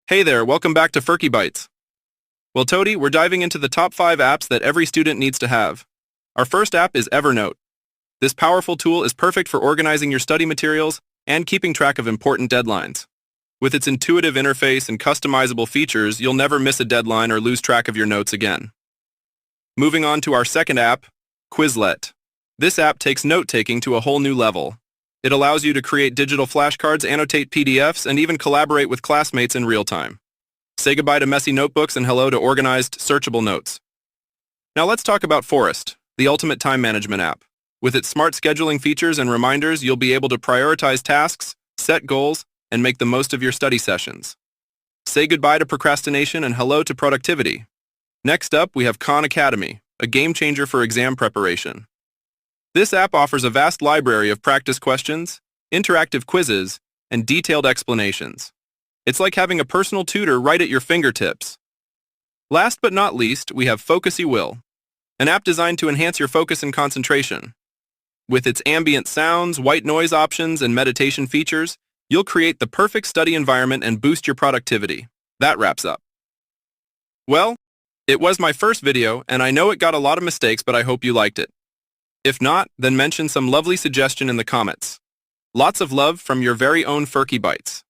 Hey there, welcome back to FurqiBytes. Well, Toady, we're diving into the top 5 apps that every student needs to have. Our first app is Evernote. This powerful tool is perfect for organizing your study materials and keeping track of important deadlines. With its intuitive interface and customizable features, you'll never miss a deadline or lose track of your notes again. Moving on to our second app, Quizlet. This app takes note-taking to a whole new level. It allows you to create digital flashcards, annotate PDFs, and even collaborate with classmates in real time. Say goodbye to messy notebooks and hello to organized, searchable notes. Now let's talk about Forest, the ultimate time management app. With its smart scheduling features and reminders, you'll be able to prioritize tasks, set goals, and make the most of your study sessions. Say goodbye to procrastination and hello to productivity. Next up, we have Khan Academy, a game changer for exam preparation. This app offers a vast library of practice questions, interactive quizzes, and detailed explanations. It's like having a personal tutor right at your fingertips. Last but not least, we have FurqiBytes, an app designed to enhance your focus and concentration. With its ambient sounds, white noise options, and meditation features, you'll create the perfect study environment and boost your productivity. That wraps up. Well, it was my first video, and I know it got a lot of mistakes, but I hope you liked it. If not, then mention some lovely suggestion in the comments. Lots of love from your very own FurqiBytes.